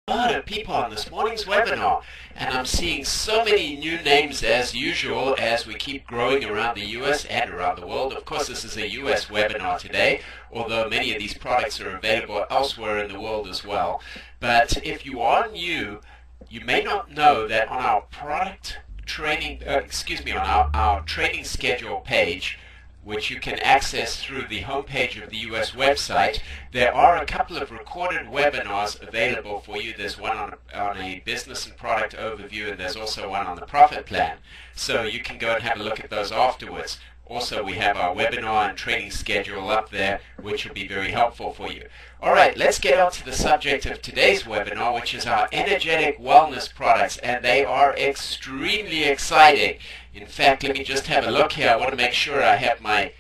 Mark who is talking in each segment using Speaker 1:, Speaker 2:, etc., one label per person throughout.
Speaker 1: A lot of people on this morning's webinar, and I'm seeing so many new names as usual as we keep growing around the US and around the world. Of course, this is a US webinar today, although many of these products are available elsewhere in the world as well. But if you are new, you may not know that on our product training, on our training schedule page, which you can access through the homepage of the US website, there are a couple of recorded webinars available for you. There's one on a business and product overview, and there's also one on the profit plan. So you can go and have a look at those afterwards. Also, we have our webinar and training schedule up there, which will be very helpful for you. All right, let's get on to the subject of today's webinar, which is our energetic wellness products, and they are extremely exciting. In fact, let me just have a look here. I want to make sure I have my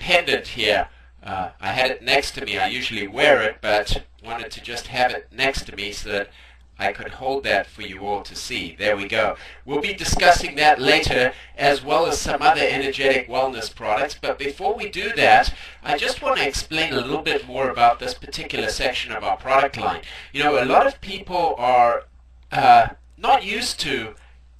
Speaker 1: pendant here. I had it next to me. I usually wear it, but wanted to just have it next to me so that I could hold that for you all to see. There we go. We'll be discussing that later, as well as some other energetic wellness products. But before we do that, I just want to explain a little bit more about this particular section of our product line. You know, a lot of people are not used to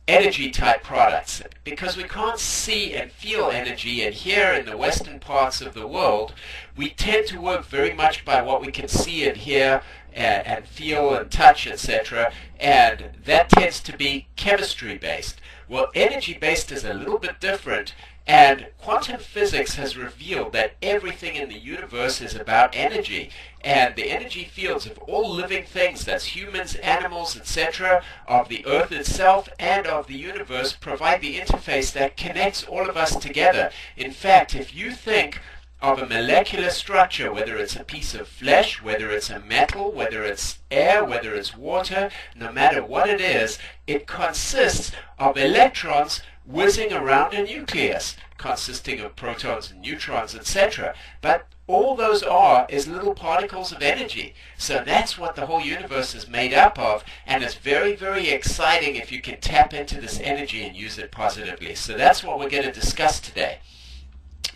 Speaker 1: energy type products because we can't see and feel energy, and here in the western parts of the world we tend to work very much by what we can see and hear and feel and touch, etc., and that tends to be chemistry based. Well, energy based is a little bit different, and quantum physics has revealed that everything in the universe is about energy, and the energy fields of all living things, that's humans, animals, etc., of the earth itself and of the universe, provide the interface that connects all of us together. In fact, if you think of a molecular structure, whether it's a piece of flesh, whether it's a metal, whether it's air, whether it's water, no matter what it is, it consists of electrons whizzing around a nucleus, consisting of protons and neutrons, etc. But all those are is little particles of energy. So that's what the whole universe is made up of, and it's very, very exciting if you can tap into this energy and use it positively. So that's what we're going to discuss today.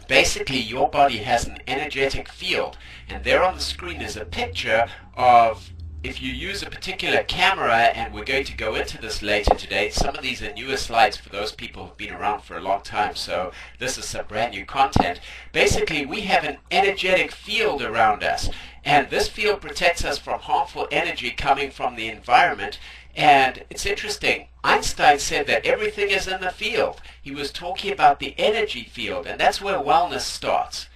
Speaker 1: Basically, your body has an energetic field, and there on the screen is a picture of, if you use a particular camera, and we're going to go into this later today. Some of these are newer slides for those people who've been around for a long time, so this is some brand new content. Basically, we have an energetic field around us, and this field protects us from harmful energy coming from the environment. And it's interesting, Einstein said that everything is in the field. He was talking about the energy field, and that's where wellness starts.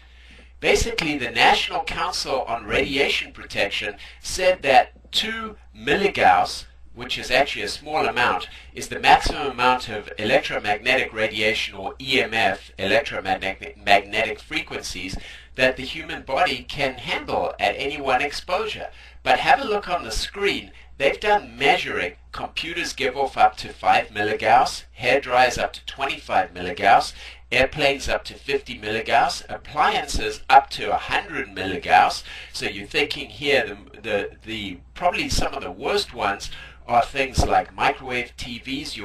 Speaker 1: Basically, the National Council on Radiation Protection said that 2 milligauss, which is actually a small amount, is the maximum amount of electromagnetic radiation, or EMF, electromagnetic frequencies, that the human body can handle at any one exposure. But have a look on the screen. They've done measuring. Computers give off up to 5 milligauss, hair dryers up to 25 milligauss, airplanes up to 50 milligauss, appliances up to 100 milligauss. So you're thinking here the probably some of the worst ones are things like microwave TVs,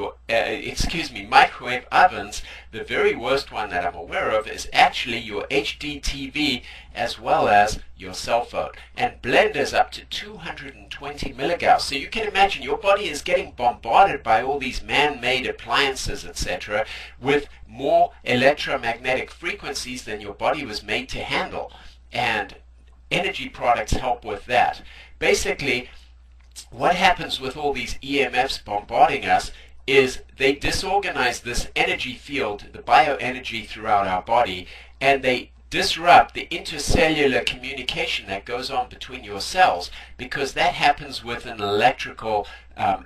Speaker 1: microwave ovens. The very worst one that I'm aware of is actually your HD TV, as well as your cell phone. And blenders up to 220 milligauss. So you can imagine your body is getting bombarded by all these man-made appliances, etc., with more electromagnetic frequencies than your body was made to handle. And energy products help with that. Basically, what happens with all these EMFs bombarding us is they disorganize this energy field, the bioenergy throughout our body, and they disrupt the intercellular communication that goes on between your cells, because that happens with an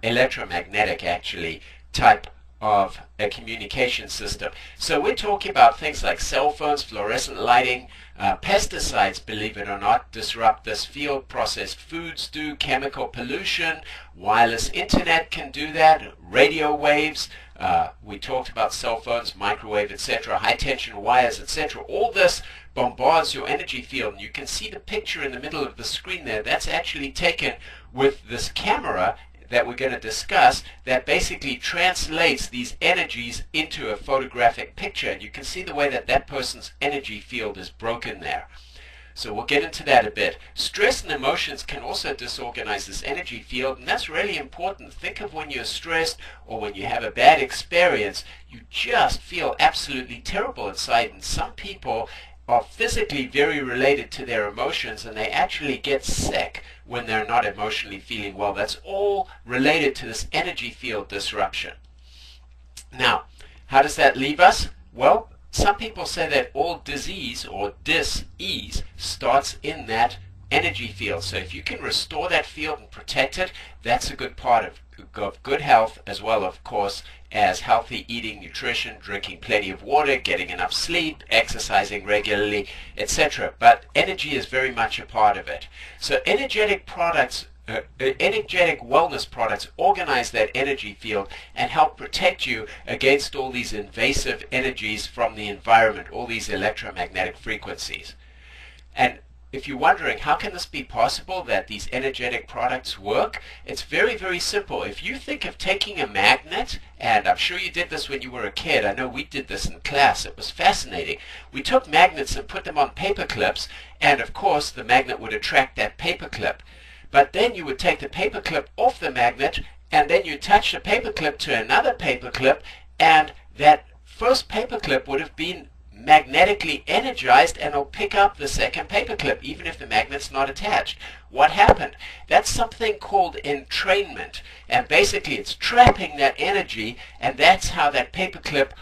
Speaker 1: electromagnetic actually type of a communication system. So we're talking about things like cell phones, fluorescent lighting, pesticides, believe it or not, disrupt this field. Processed foods do, chemical pollution, wireless internet can do that, radio waves, we talked about cell phones, microwave, etc., high tension wires, etc. All this bombards your energy field, and you can see the picture in the middle of the screen there. That's actually taken with this camera that we're going to discuss, that basically translates these energies into a photographic picture. And you can see the way that that person's energy field is broken there. So we'll get into that a bit. Stress and emotions can also disorganize this energy field, and that's really important. Think of when you're stressed or when you have a bad experience, you just feel absolutely terrible inside, and some people are physically very related to their emotions, and they actually get sick when they're not emotionally feeling well. That's all related to this energy field disruption. Now, how does that leave us? Well, some people say that all disease or dis-ease starts in that energy field. So if you can restore that field and protect it, that's a good part of good health, as well, of course, as healthy eating, nutrition, drinking plenty of water, getting enough sleep, exercising regularly, etc. But energy is very much a part of it. So energetic wellness products organize that energy field and help protect you against all these invasive energies from the environment, all these electromagnetic frequencies. And if you're wondering, how can this be possible that these energetic products work? It's very, very simple. If you think of taking a magnet, and I'm sure you did this when you were a kid. I know we did this in class. It was fascinating. We took magnets and put them on paper clips, and of course the magnet would attract that paper clip. But then you would take the paper clip off the magnet, and then you attach the paper clip to another paper clip, and that first paper clip would have been magnetically energized, and it'll pick up the second paper clip even if the magnet's not attached. What happened? That's something called entrainment, and basically it's trapping that energy, and that's how that paper clip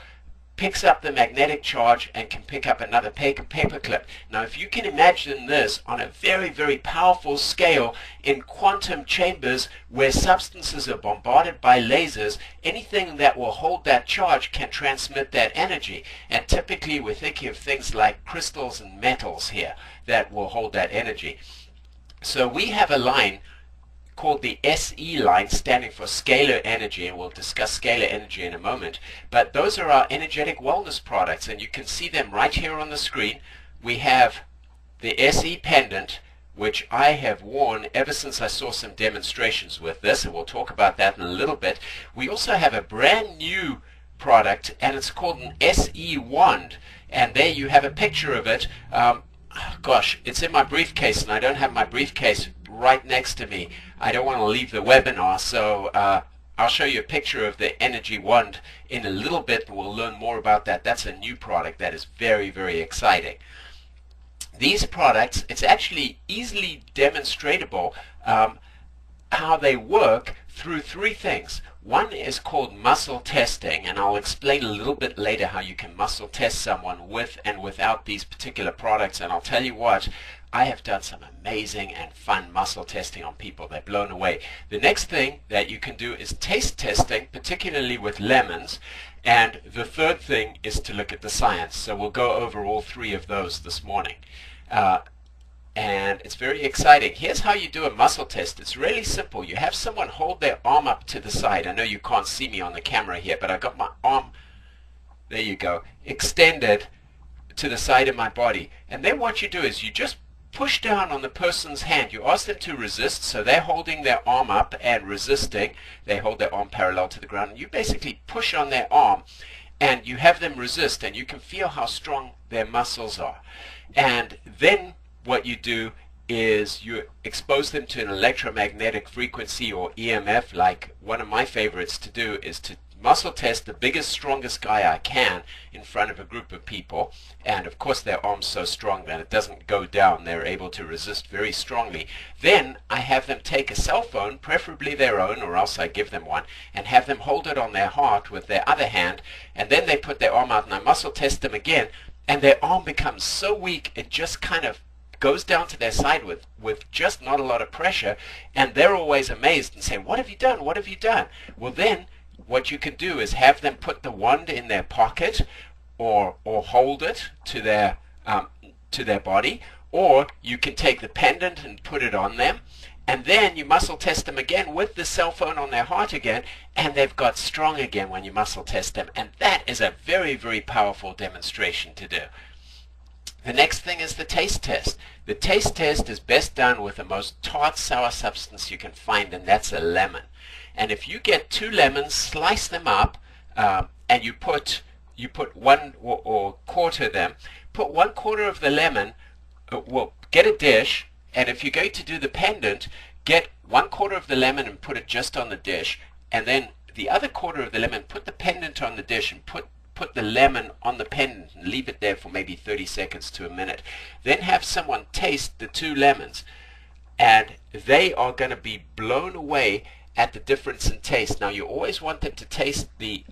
Speaker 1: picks up the magnetic charge and can pick up another paper clip. Now if you can imagine this on a very, very powerful scale in quantum chambers where substances are bombarded by lasers, anything that will hold that charge can transmit that energy. And typically we're thinking of things like crystals and metals here that will hold that energy. So we have a line called the SE line, standing for scalar energy, and we'll discuss scalar energy in a moment. But those are our energetic wellness products, and you can see them right here on the screen. We have the SE Pendant, which I have worn ever since I saw some demonstrations with this, and we'll talk about that in a little bit. We also have a brand new product, and it's called an SE Wand, and there you have a picture of it. Gosh, it's in my briefcase, and I don't have my briefcase right next to me. I don't want to leave the webinar, so I'll show you a picture of the energy wand in a little bit, and we'll learn more about that. That's a new product that is very, very exciting. These products, it's actually easily demonstratable how they work through three things. One is called muscle testing, and I'll explain a little bit later how you can muscle test someone with and without these particular products. And I'll tell you what, I have done some amazing and fun muscle testing on people. They're blown away. The next thing that you can do is taste testing, particularly with lemons. And the third thing is to look at the science. So we'll go over all three of those this morning. And it's very exciting. Here's how you do a muscle test. It's really simple. You have someone hold their arm up to the side. I know you can't see me on the camera here, but I got my arm, there you go, extended to the side of my body. And then what you do is you just push down on the person's hand. You ask them to resist, so they're holding their arm up and resisting. They hold their arm parallel to the ground, and you basically push on their arm, and you have them resist, and you can feel how strong their muscles are. And then what you do is you expose them to an electromagnetic frequency, or EMF. Like one of my favorites to do is to muscle test the biggest, strongest guy I can in front of a group of people, and of course their arm's so strong that it doesn't go down. They're able to resist very strongly. Then I have them take a cell phone, preferably their own, or else I give them one, and have them hold it on their heart with their other hand, and then they put their arm out, and I muscle test them again, and their arm becomes so weak it just kind of goes down to their side with just not a lot of pressure, and they're always amazed and say, "What have you done? What have you done?" Well, then what you can do is have them put the wand in their pocket, or hold it to their body, or you can take the pendant and put it on them, and then you muscle test them again with the cell phone on their heart again, and they've got strong again when you muscle test them. And that is a very, very powerful demonstration to do. The next thing is the taste test. The taste test is best done with the most tart, sour substance you can find, and that's a lemon. And if you get 2 lemons, slice them up, and you put one, or quarter them, put 1/4 of the lemon, well, get a dish, and if you're going to do the pendant, get 1/4 of the lemon and put it just on the dish, and then the other 1/4 of the lemon, put the pendant on the dish and put the lemon on the pendant and leave it there for maybe 30 seconds to a minute. Then have someone taste the 2 lemons, and they are going to be blown away at the difference in taste. Now, you always want them to taste the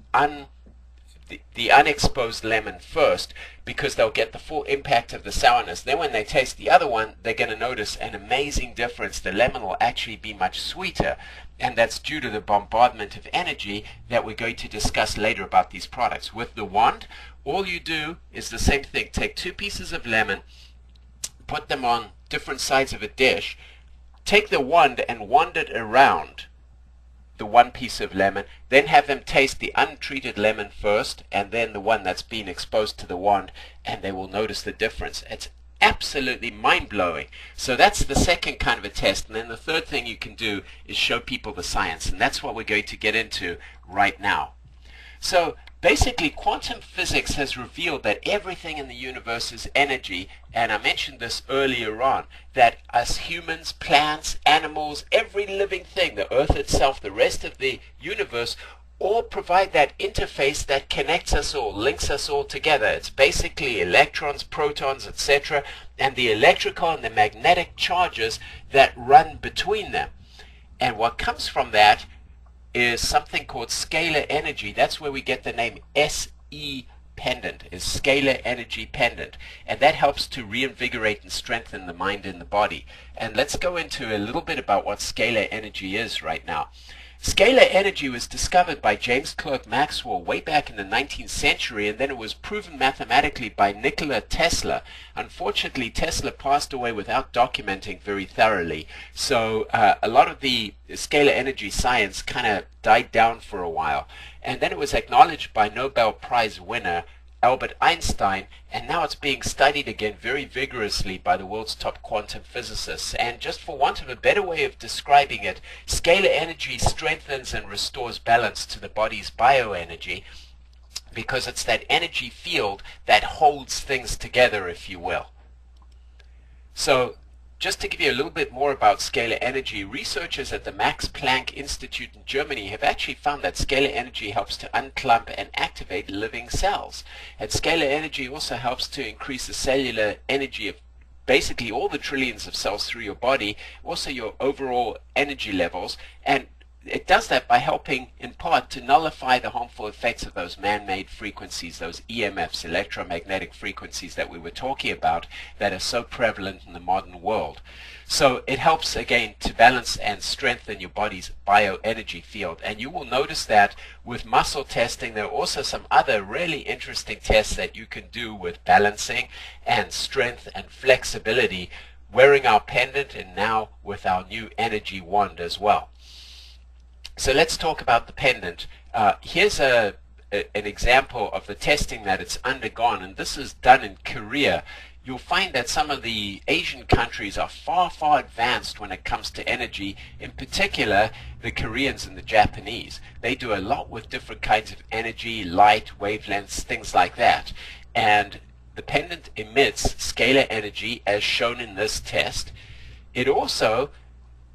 Speaker 1: unexposed lemon first, because they'll get the full impact of the sourness. Then when they taste the other one, they're going to notice an amazing difference. The lemon will actually be much sweeter, and that's due to the bombardment of energy that we're going to discuss later about these products. With the wand, all you do is the same thing. Take 2 pieces of lemon, put them on different sides of a dish, take the wand and wand it around the 1 piece of lemon, then have them taste the untreated lemon first, and then the one that's been exposed to the wand, and they will notice the difference. It's absolutely mind-blowing. So that's the second kind of a test. And then the third thing you can do is show people the science, and that's what we're going to get into right now. So basically, quantum physics has revealed that everything in the universe is energy, and I mentioned this earlier on, that us humans, plants, animals, every living thing, the earth itself, the rest of the universe, all provide that interface that connects us all, links us all together. It's basically electrons, protons, etc., and the electrical and the magnetic charges that run between them. And what comes from that is something called scalar energy. That's where we get the name SE pendant, is scalar energy pendant, and that helps to reinvigorate and strengthen the mind and the body. And let's go into a little bit about what scalar energy is right now. Scalar energy was discovered by James Clerk Maxwell way back in the 19th century, and then it was proven mathematically by Nikola Tesla. Unfortunately, Tesla passed away without documenting very thoroughly, so a lot of the scalar energy science kind of died down for a while. And then it was acknowledged by Nobel Prize winner Albert Einstein, and now it's being studied again very vigorously by the world's top quantum physicists. And just for want of a better way of describing it, scalar energy strengthens and restores balance to the body's bioenergy, because it's that energy field that holds things together, if you will. So just to give you a little bit more about scalar energy, researchers at the Max Planck Institute in Germany have actually found that scalar energy helps to unclump and activate living cells. And scalar energy also helps to increase the cellular energy of basically all the trillions of cells through your body, also your overall energy levels, and it does that by helping in part to nullify the harmful effects of those man-made frequencies, those EMFs, electromagnetic frequencies that we were talking about, that are so prevalent in the modern world. So it helps again to balance and strengthen your body's bioenergy field. And you will notice that with muscle testing, there are also some other really interesting tests that you can do with balancing and strength and flexibility, wearing our pendant and now with our new energy wand as well. So let's talk about the pendant. Here's an example of the testing that it's undergone, and this is done in Korea. You'll find that some of the Asian countries are far, far advanced when it comes to energy, in particular the Koreans and the Japanese. They do a lot with different kinds of energy, light, wavelengths, things like that. And the pendant emits scalar energy as shown in this test. It also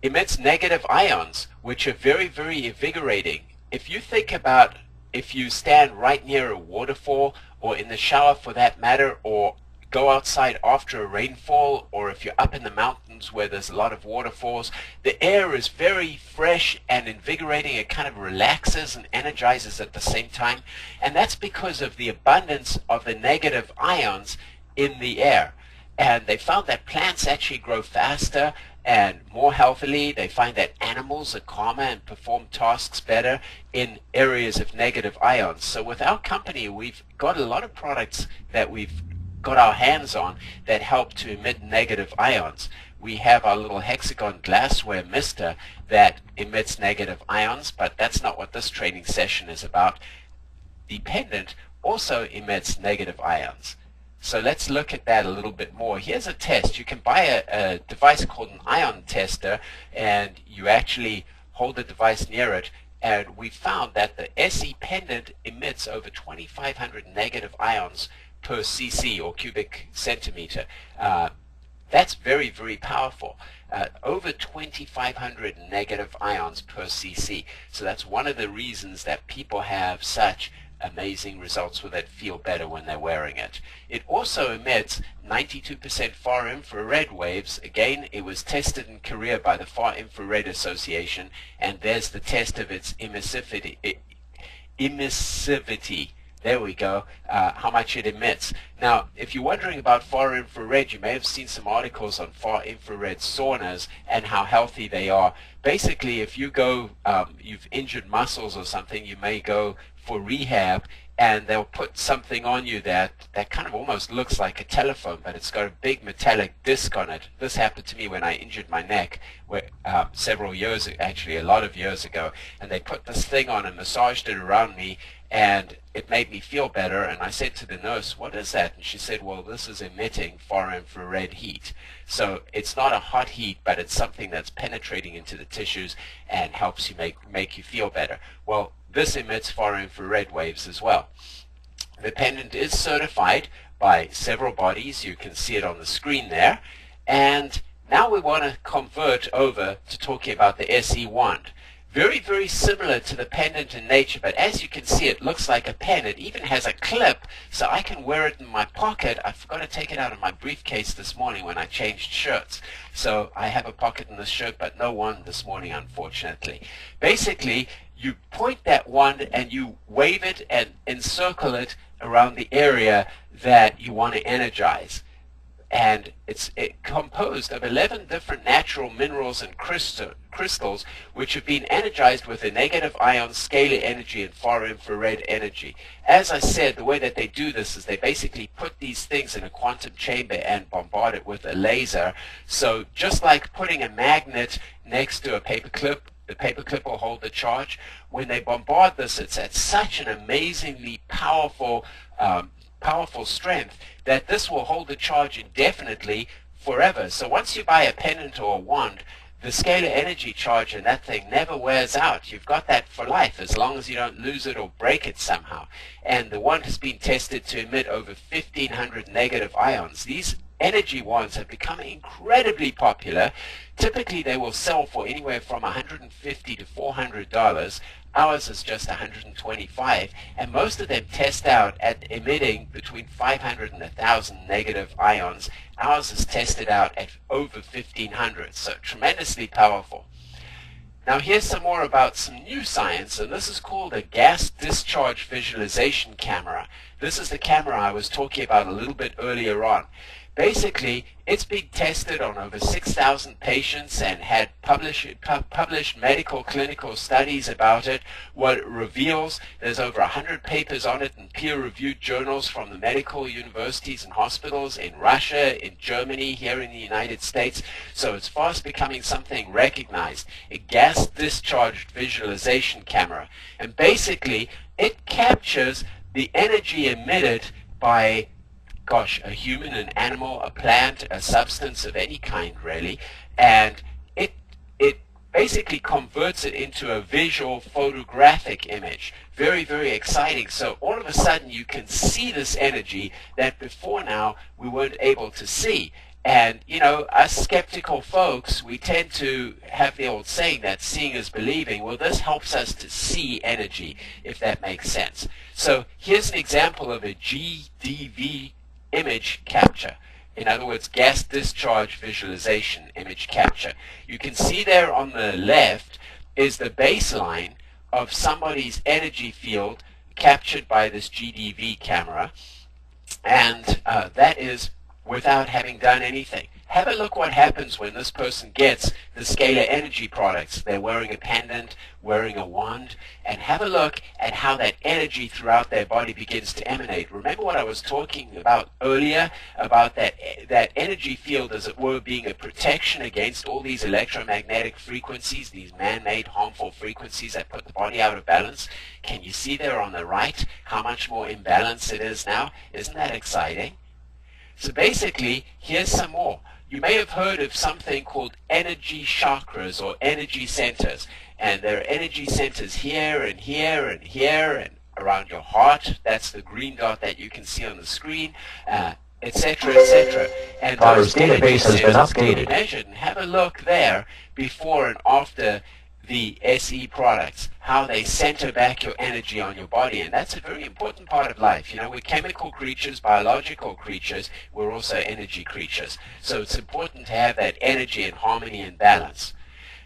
Speaker 1: emits negative ions, which are very, very invigorating. If you think about if you stand right near a waterfall, or in the shower for that matter, or go outside after a rainfall, or if you're up in the mountains where there's a lot of waterfalls, the air is very fresh and invigorating. It kind of relaxes and energizes at the same time, and that's because of the abundance of the negative ions in the air. And they found that plants actually grow faster and more healthily. They find that animals are calmer and perform tasks better in areas of negative ions. So with our company, we've got a lot of products that we've got our hands on that help to emit negative ions. We have our little hexagon glassware mister that emits negative ions, but that's not what this training session is about. The pendant also emits negative ions. So let's look at that a little bit more. Here's a test. You can buy a device called an ion tester, and you actually hold the device near it, and we found that the SE pendant emits over 2,500 negative ions per cc, or cubic centimeter. That's very, very powerful. Over 2,500 negative ions per cc. So that's one of the reasons that people have such amazing results with it, feel better when they're wearing it. It also emits 92% far infrared waves. Again, it was tested in Korea by the Far Infrared Association, and there's the test of its emissivity. There we go, how much it emits. Now, if you're wondering about far infrared, you may have seen some articles on far infrared saunas and how healthy they are. Basically, if you go, you've injured muscles or something, you may go for rehab, and they'll put something on you that kind of almost looks like a telephone, but it's got a big metallic disc on it. This happened to me when I injured my neck several years, actually a lot of years ago, and they put this thing on and massaged it around me, and it made me feel better. And I said to the nurse, "What is that?" And she said, "Well, this is emitting far infrared heat." So it's not a hot heat, but it's something that's penetrating into the tissues and helps you make you feel better. Well, this emits far infrared waves as well. The Pendant is certified by several bodies. You can see it on the screen there. And now we want to convert over to talking about the SE wand. Very, very similar to the Pendant in nature, but as you can see, it looks like a pen. It even has a clip, so I can wear it in my pocket. I forgot to take it out of my briefcase this morning when I changed shirts. So I have a pocket in this shirt, but no one this morning, unfortunately. Basically, you point that wand and you wave it and encircle it around the area that you want to energize. And it's composed of 11 different natural minerals and crystals which have been energized with a negative ion, scalar energy, and far infrared energy. As I said, the way that they do this is they basically put these things in a quantum chamber and bombard it with a laser. So just like putting a magnet next to a paperclip, the paperclip will hold the charge. When they bombard this, it's at such an amazingly powerful strength that this will hold the charge indefinitely forever. So once you buy a pendant or a wand, the scalar energy charge in that thing never wears out. You've got that for life as long as you don't lose it or break it somehow. And the wand has been tested to emit over 1,500 negative ions. These energy wands have become incredibly popular. Typically they will sell for anywhere from $150 to $400. Ours is just $125, and most of them test out at emitting between 500 and 1,000 negative ions. Ours is tested out at over 1,500, so tremendously powerful. Now here's some more about some new science, and this is called a gas discharge visualization camera. This is the camera I was talking about a little bit earlier on. Basically, it's been tested on over 6,000 patients and had published medical clinical studies about it. What it reveals, there's over 100 papers on it in peer-reviewed journals from the medical universities and hospitals in Russia, in Germany, here in the United States. So it's fast becoming something recognized. A gas discharged visualization camera. And basically, it captures the energy emitted by a human, an animal, a plant, a substance of any kind really, and it basically converts it into a visual photographic image. Very, very exciting. So all of a sudden you can see this energy that before now we weren't able to see. And you know, us skeptical folks, we tend to have the old saying that seeing is believing. Well, this helps us to see energy, if that makes sense. So here's an example of a GDV image capture. In other words, gas discharge visualization image capture. You can see there on the left is the baseline of somebody's energy field captured by this GDV camera, and that is without having done anything. Have a look what happens when this person gets the scalar energy products. They're wearing a pendant, wearing a wand, and have a look at how that energy throughout their body begins to emanate. Remember what I was talking about earlier, about that energy field, as it were, being a protection against all these electromagnetic frequencies, these man-made harmful frequencies that put the body out of balance. Can you see there on the right how much more imbalance it is now? Isn't that exciting? So basically, here's some more. You may have heard of something called energy chakras or energy centers. And there are energy centers here and here and here and around your heart. That's the green dot that you can see on the screen. etc., etc. And
Speaker 2: Father's database has been updated.
Speaker 1: Measured, and have a look there before and after the SE products, how they center back your energy on your body. And that's a very important part of life. You know, we're chemical creatures, biological creatures, we're also energy creatures. So it's important to have that energy and harmony and balance.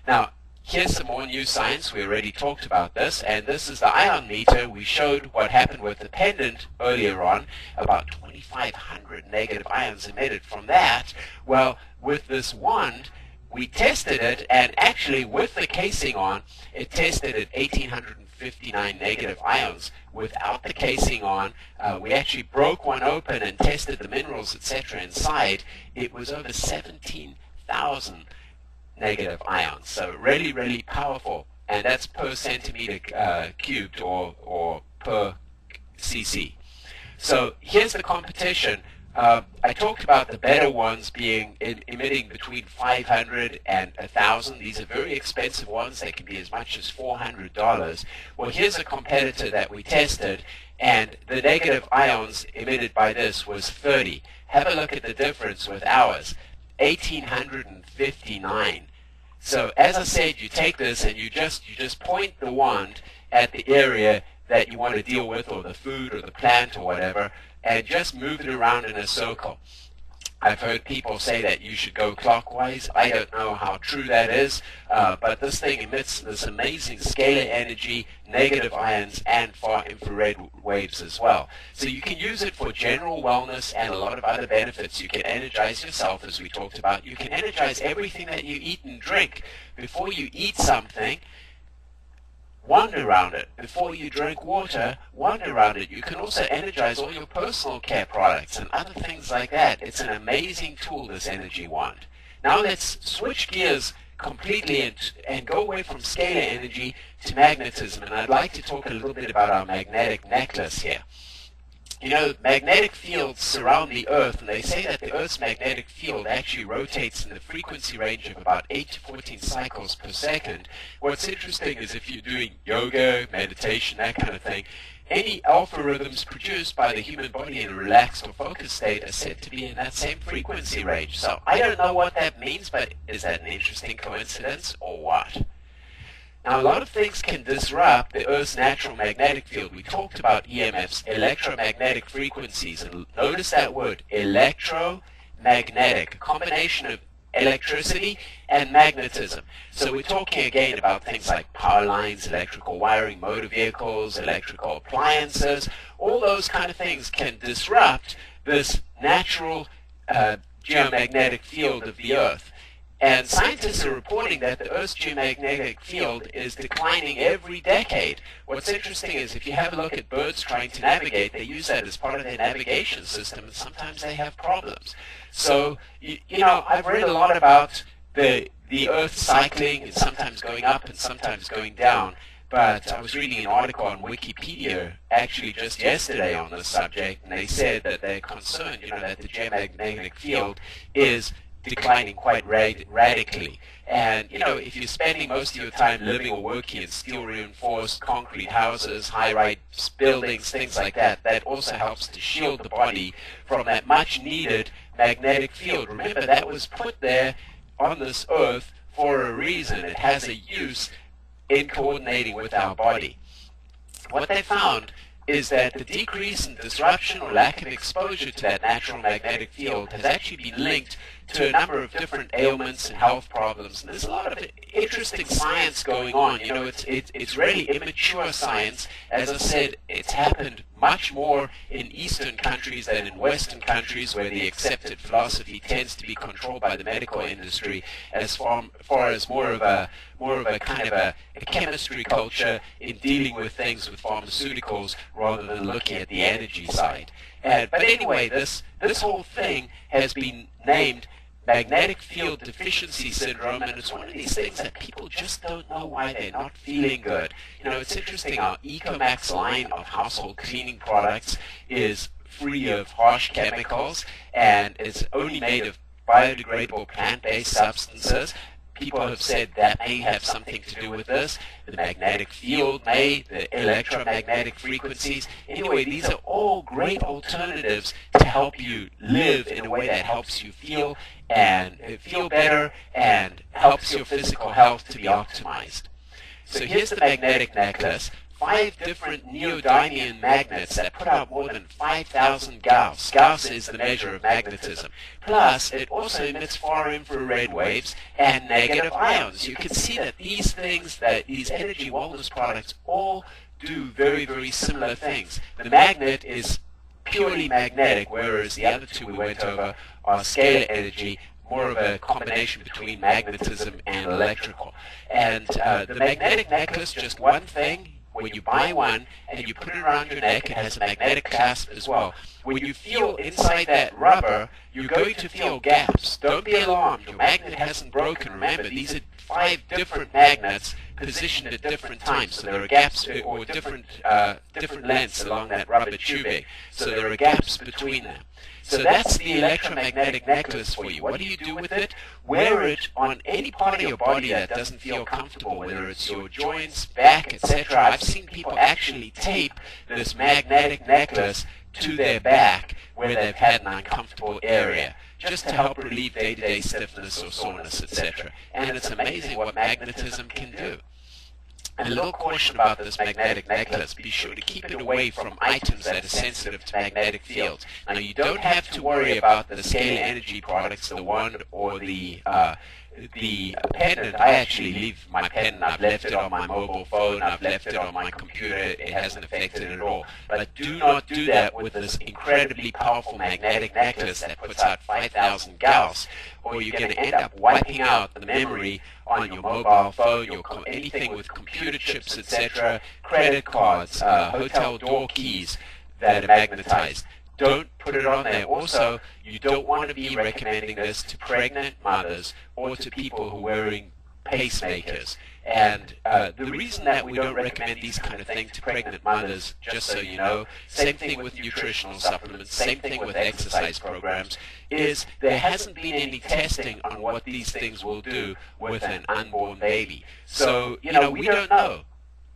Speaker 1: Now, here's some more new science. We already talked about this, and this is the ion meter. We showed what happened with the Pendant earlier on, about 2,500 negative ions emitted from that. Well, with this wand, we tested it, and actually with the casing on, it tested at 1,859 negative ions. Without the casing on, we actually broke one open and tested the minerals, etc. inside. It was over 17,000 negative ions. So really, really powerful. And that's per centimeter cubed or per cc. So here's the competition. I talked about the better ones being emitting between 500 and 1,000. These are very expensive ones. They can be as much as $400. Well, here's a competitor that we tested, and the negative ions emitted by this was 30. Have a look at the difference with ours, 1,859. So as I said, you take this and you just point the wand at the area that you want to deal with, or the food or the plant or whatever, and just move it around in a circle. I've heard people say that you should go clockwise. I don't know how true that is, but this thing emits this amazing scalar energy, negative ions, and far infrared waves as well. So you can use it for general wellness and a lot of other benefits. You can energize yourself, as we talked about. You can energize everything that you eat and drink. Before you eat something, wander around it. Before you drink water, wander around it. You can also energize all your personal care products and other things like that. It's an amazing tool, this energy wand. Now let's switch gears completely and go away from scalar energy to magnetism. And I'd like to talk a little bit about our magnetic necklace here. You know, magnetic fields surround the Earth, and they say that the Earth's magnetic field actually rotates in the frequency range of about 8 to 14 cycles per second. What's interesting is if you're doing yoga, meditation, that kind of thing, any alpha rhythms produced by the human body in a relaxed or focused state are said to be in that same frequency range. So I don't know what that means, but is that an interesting coincidence or what? Now, a lot of things can disrupt the Earth's natural magnetic field. We talked about EMFs, electromagnetic frequencies, and notice that word, electromagnetic, a combination of electricity and magnetism. So we're talking again about things like power lines, electrical wiring, motor vehicles, electrical appliances. All those kind of things can disrupt this natural geomagnetic field of the Earth. And scientists are reporting that the Earth's geomagnetic field is declining every decade. What's interesting is if you have a look at birds trying to navigate, they use that as part of their navigation system, and sometimes they have problems. So, you know, I've read a lot about the Earth cycling, and sometimes going up and sometimes going down. But I was reading an article on Wikipedia actually just yesterday on this subject, and they said that they're concerned, you know, that the geomagnetic field is declining quite radically. And, you know, if you're spending most of your time living or working in steel-reinforced concrete houses, high-rise buildings, things like that, that also helps to shield the body from that much-needed magnetic field. Remember, that was put there on this Earth for a reason. It has a use in coordinating with our body. What they found is that the decrease in disruption or lack of exposure to that natural magnetic field has actually been linked to a number of different ailments and health problems. And there's a lot of interesting science going on. You know, it's really immature science. As I said, it's happened much more in Eastern countries than in Western countries, where the accepted philosophy tends to be controlled by the medical industry, as far as more of a kind of a chemistry culture in dealing with things with pharmaceuticals rather than looking at the energy side. But anyway, this whole thing has been named magnetic field deficiency syndrome, and it's one of these things that people just don't know why they're not feeling good. You know, it's interesting, our Ecomax line of household cleaning products is free of harsh chemicals, and it's only made of biodegradable plant-based substances. people have said that may have something to do with this. The magnetic field may, the electromagnetic frequencies. Anyway, these are all great alternatives to help you live in a way that helps you feel better and helps your physical health to be optimized. So here's the magnetic necklace. 5 different neodymium magnets that put out more than 5,000 Gauss. Gauss is the measure of magnetism. Plus, it also emits far infrared waves and negative ions. You can see that these things, that these energy wellness products all do very, very similar things. The magnet is purely magnetic, whereas the other two we went over are scalar energy, more of a combination between magnetism and electrical. And the magnetic necklace, just one thing. When you buy one and you put it around your neck, it has a magnetic clasp as well. When you feel inside that rubber, you're going to feel gaps. Don't be alarmed. Your magnet hasn't broken. Remember, these are 5 different magnets positioned at different times. So there are gaps or different lengths along that rubber tubing. So there are gaps between them. So that's the electromagnetic necklace for you. What do you do with it? Wear it on any part of your body that doesn't feel comfortable, whether it's your joints, back, etc. I've seen people actually tape this magnetic necklace to their back where they've had an uncomfortable area, just to help relieve day-to-day stiffness or soreness, etc. And it's amazing what magnetism can do. And a little caution about this magnetic necklace: be sure to keep it away from items that are sensitive to magnetic fields. Now, you don't have to worry about the scalar energy products, the wand or the pendant. I actually leave my pendant. I've left it on my mobile phone. I've left it on my computer. It hasn't affected it at all. But do not do that with this incredibly powerful magnetic necklace that puts out 5,000 Gauss, or you're going to end up wiping out the memory on your mobile phone, anything with computer chips, etc., credit cards, hotel door keys that are magnetized. Don't put it on there. Also, you don't want to be recommending this to pregnant mothers or to people who are wearing pacemakers. And the reason that we don't recommend these kind of things to pregnant mothers, just so you know, same thing with nutritional supplements, same thing with exercise programs, is there hasn't been any testing on what these things will do with an unborn baby. So, we don't know.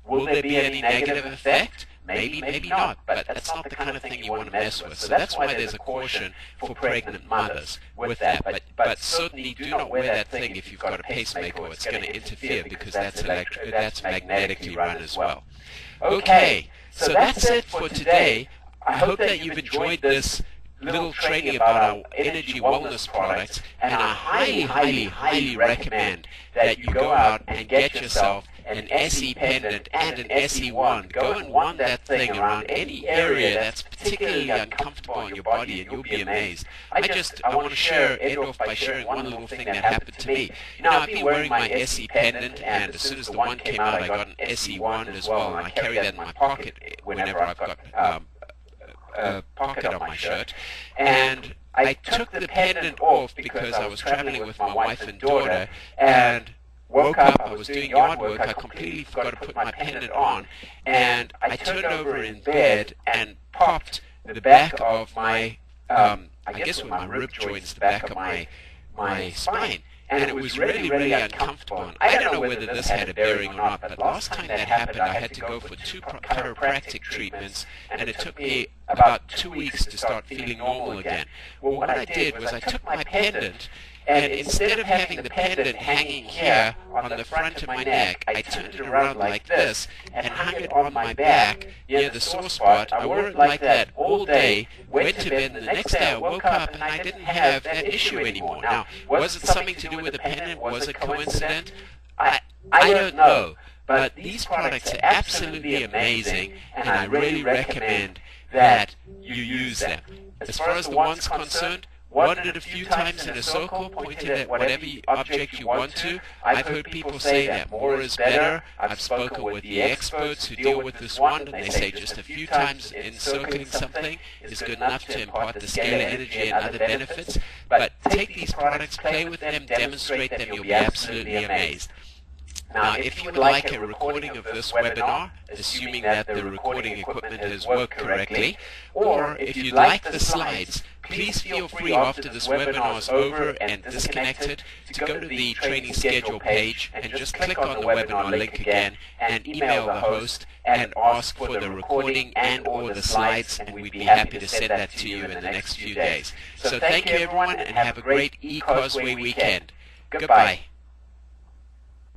Speaker 1: Will there be any negative effect? Maybe, maybe not, but that's not the kind of thing you want to mess with. So that's why there's a caution for pregnant mothers with that. But certainly do not wear that thing if you've got a pacemaker, or it's going to interfere, because that's magnetically run as well. Okay, so that's it for today. I hope that you've enjoyed this little training about our energy wellness products, and I highly, highly, highly recommend that you go out and get yourself an SE pendant and an SE wand. Go and wand that thing around any area that's particularly uncomfortable on your body, and you'll be amazed. I want to end off by sharing one little thing that happened to me. I've been wearing my SE pendant, and as soon as the wand came out, I got an SE wand as well, and I carry that in my pocket whenever I've got a pocket on my shirt. And I took the pendant off because I was traveling with my wife and daughter, and woke up, I was doing yard work, I completely forgot to put my pendant on, and I turned over in bed and popped the back of my, I guess with my rib joints, the back of my spine. And it was really, really uncomfortable. And I don't know whether this had a bearing or not, but last time that happened, I had to go for 2 chiropractic treatments, and it took me about 2 weeks to start feeling normal again. Well, what I did was I took my pendant, and instead of having the pendant hanging here on the front of my neck, I turned it around like this and hung it on my back near the sore spot. I wore it like that all day, went to bed, and the next day I woke up and I didn't have that issue anymore. Now, was it something to do with the pendant? Was it coincident? I don't know. But these products are absolutely amazing, and I really recommend that you use them. As far as the wand's concerned, wand it a few times in a circle, point it at whatever object you want to. I've heard people say that more is better. I've spoken with the experts who deal with this wand, and they say just a few times encircling something is good enough to impart the scalar energy and other benefits. But take these products, play with them, demonstrate them, you'll be absolutely amazed. Now, if you would like a recording of this webinar, assuming that the recording equipment has worked correctly, or if you'd like the slides, please feel free after this webinar is over and disconnected to go to the training schedule page and just click on the webinar link again and email the host and ask for the recording and or the slides, and we'd be happy to send that to you in the next few days. So thank you everyone, and have a great Ecosway weekend. Goodbye.